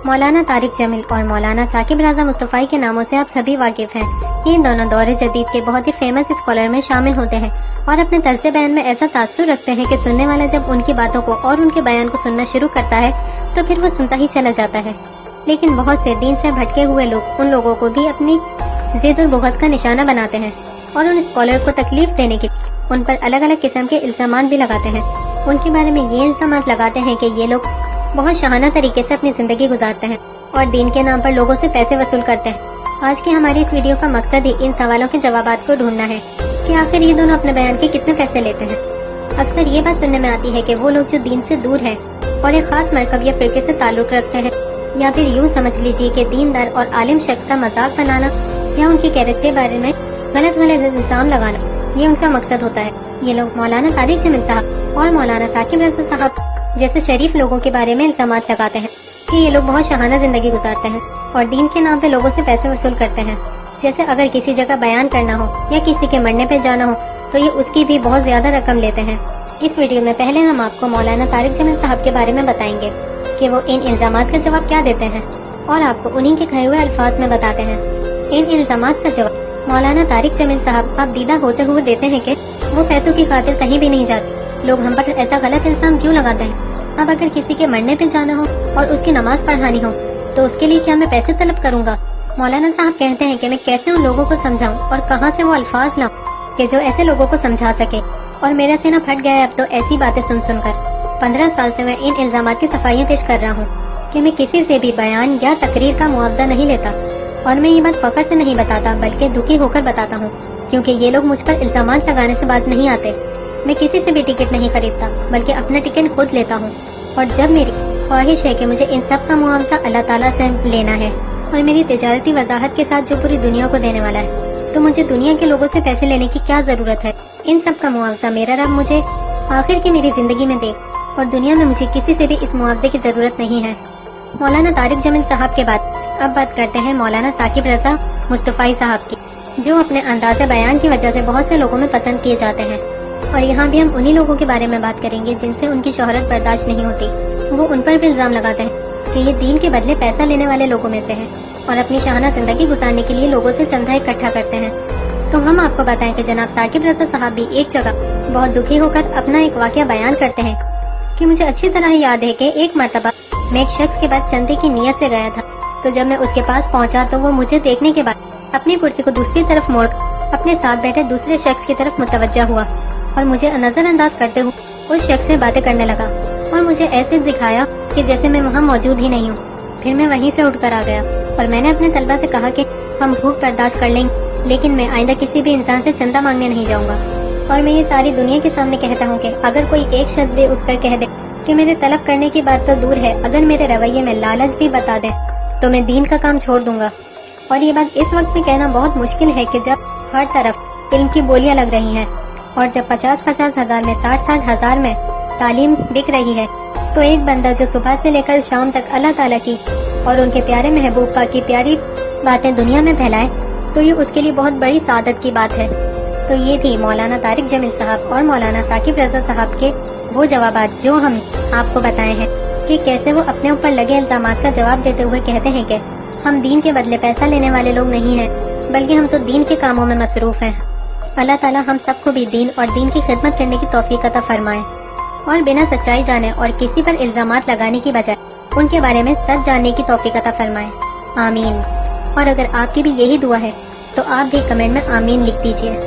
مولانا طارق جمیل اور مولانا ثاقب رضا مصطفی کے ناموں سے آپ سبھی واقف ہیں۔ یہ ان دونوں دور جدید کے بہت ہی فیمس اسکالر میں شامل ہوتے ہیں اور اپنے طرز بیان میں ایسا تاثر رکھتے ہیں کہ سننے والا جب ان کی باتوں کو اور ان کے بیان کو سننا شروع کرتا ہے تو پھر وہ سنتا ہی چلا جاتا ہے۔ لیکن بہت سے دین سے بھٹکے ہوئے لوگ ان لوگوں کو بھی اپنی ضد اور بغض کا نشانہ بناتے ہیں اور ان اسکالر کو تکلیف دینے کی ان پر الگ الگ قسم کے الزامات بھی لگاتے ہیں۔ ان کے بارے میں یہ الزامات لگاتے ہیں کہ یہ لوگ بہت شاہانہ طریقے سے اپنی زندگی گزارتے ہیں اور دین کے نام پر لوگوں سے پیسے وصول کرتے ہیں۔ آج کی ہماری اس ویڈیو کا مقصد ہی ان سوالوں کے جوابات کو ڈھونڈنا ہے کہ آخر یہ دونوں اپنے بیان کے کتنے پیسے لیتے ہیں۔ اکثر یہ بات سننے میں آتی ہے کہ وہ لوگ جو دین سے دور ہیں اور ایک خاص مرکب یا فرقے سے تعلق رکھتے ہیں، یا پھر یوں سمجھ لیجیے کہ دیندار اور عالم شخص کا مذاق بنانا یا ان کے کیریکٹر کے بارے میں غلط الزام لگانا، یہ ان کا مقصد ہوتا ہے۔ یہ لوگ مولانا طارق جمیل صاحب اور مولانا ثاقب رضا صاحب جیسے شریف لوگوں کے بارے میں الزامات لگاتے ہیں کہ یہ لوگ بہت شاہانہ زندگی گزارتے ہیں اور دین کے نام پہ لوگوں سے پیسے وصول کرتے ہیں۔ جیسے اگر کسی جگہ بیان کرنا ہو یا کسی کے مرنے پہ جانا ہو تو یہ اس کی بھی بہت زیادہ رقم لیتے ہیں۔ اس ویڈیو میں پہلے ہم آپ کو مولانا طارق جمیل صاحب کے بارے میں بتائیں گے کہ وہ ان الزامات کا جواب کیا دیتے ہیں اور آپ کو انہی کے کہے ہوئے الفاظ میں بتاتے ہیں۔ ان الزامات کا جواب مولانا طارق جمیل صاحب آپ دیدہ ہوتے ہوئے دیتے ہیں کہ وہ پیسوں کی خاطر کہیں بھی نہیں جاتے۔ لوگ ہم پر ایسا غلط الزام کیوں لگاتے ہیں؟ اب اگر کسی کے مرنے پہ جانا ہو اور اس کی نماز پڑھانی ہو تو اس کے لیے کیا میں پیسے طلب کروں گا؟ مولانا صاحب کہتے ہیں کہ میں کیسے ان لوگوں کو سمجھاؤں اور کہاں سے وہ الفاظ لاؤں کہ جو ایسے لوگوں کو سمجھا سکے، اور میرا سینہ پھٹ گیا ہے اب تو ایسی باتیں سن سن کر۔ 15 سال سے میں ان الزامات کی صفائیاں پیش کر رہا ہوں کہ میں کسی سے بھی بیان یا تقریر کا معاوضہ نہیں لیتا، اور میں یہ بات فخر سے نہیں بتاتا بلکہ دکھی ہو کر بتاتا ہوں، کیونکہ یہ لوگ مجھ پر الزامات لگانے سے باز نہیں آتے۔ میں کسی سے بھی ٹکٹ نہیں خریدتا بلکہ اپنا ٹکٹ خود لیتا ہوں، اور جب میری خواہش ہے کہ مجھے ان سب کا معاوضہ اللہ تعالیٰ سے لینا ہے اور میری تجارتی وضاحت کے ساتھ جو پوری دنیا کو دینے والا ہے، تو مجھے دنیا کے لوگوں سے پیسے لینے کی کیا ضرورت ہے؟ ان سب کا معاوضہ میرا رب مجھے آخر کی میری زندگی میں دے، اور دنیا میں مجھے کسی سے بھی اس معاوضے کی ضرورت نہیں ہے۔ مولانا طارق جمیل صاحب کے بعد اب بات کرتے ہیں مولانا ثاقب رضا مصطفی صاحب کی، جو اپنے انداز بیان کی وجہ سے بہت سے لوگوں میں پسند کیے جاتے ہیں۔ اور یہاں بھی ہم انہی لوگوں کے بارے میں بات کریں گے جن سے ان کی شہرت برداشت نہیں ہوتی۔ وہ ان پر بھی الزام لگاتے ہیں کہ یہ دین کے بدلے پیسہ لینے والے لوگوں میں سے ہیں اور اپنی شاہانہ زندگی گزارنے کے لیے لوگوں سے چندہ اکٹھا کرتے ہیں۔ تو ہم آپ کو بتائیں کہ جناب ثاقب رضا صاحب بھی ایک جگہ بہت دکھی ہو کر اپنا ایک واقعہ بیان کرتے ہیں کہ مجھے اچھی طرح یاد ہے کہ ایک مرتبہ میں ایک شخص کے بعد چندے کی نیت سے گیا تھا، تو جب میں اس کے پاس پہنچا تو وہ مجھے دیکھنے کے بعد اپنی کرسی کو دوسری طرف موڑ کر اپنے ساتھ بیٹھے دوسرے شخص کی طرف متوجہ ہوا اور مجھے نظر انداز کرتے ہوئے اس شخص سے باتیں کرنے لگا اور مجھے ایسے دکھایا کہ جیسے میں وہاں موجود ہی نہیں ہوں۔ پھر میں وہیں سے اٹھ کر آ گیا اور میں نے اپنے طلبہ سے کہا کہ ہم بھوک برداشت کر لیں گے، لیکن میں آئندہ کسی بھی انسان سے چندہ مانگنے نہیں جاؤں گا۔ اور میں یہ ساری دنیا کے سامنے کہتا ہوں کہ اگر کوئی ایک شخص بھی اٹھ کر کہہ دے کہ میرے طلب کرنے کی بات تو دور ہے، اگر میرے رویے میں لالچ بھی بتا دے تو میں دین کا کام چھوڑ دوں گا۔ اور یہ بات اس وقت میں کہنا بہت مشکل ہے کہ جب ہر طرف علم کی بولیاں لگ رہی ہیں اور جب 50-50 ہزار میں 60-60 ہزار میں تعلیم بک رہی ہے، تو ایک بندہ جو صبح سے لے کر شام تک اللہ تعالیٰ کی اور ان کے پیارے محبوب پاک کی پیاری باتیں دنیا میں پھیلائے، تو یہ اس کے لیے بہت بڑی سعادت کی بات ہے۔ تو یہ تھی مولانا طارق جمیل صاحب اور مولانا ثاقب رضا صاحب کے وہ جوابات جو ہم آپ کو بتائے ہیں کہ کیسے وہ اپنے اوپر لگے الزامات کا جواب دیتے ہوئے کہتے ہیں کہ ہم دین کے بدلے پیسہ لینے والے لوگ نہیں ہیں، بلکہ ہم تو دین کے کاموں میں مصروف ہیں۔ اللہ تعالیٰ ہم سب کو بھی دین اور دین کی خدمت کرنے کی توفیق عطا فرمائے، اور بنا سچائی جانے اور کسی پر الزامات لگانے کی بجائے ان کے بارے میں سچ جاننے کی توفیق عطا فرمائے، آمین۔ اور اگر آپ کی بھی یہی دعا ہے تو آپ بھی کمنٹ میں آمین لکھ دیجیے۔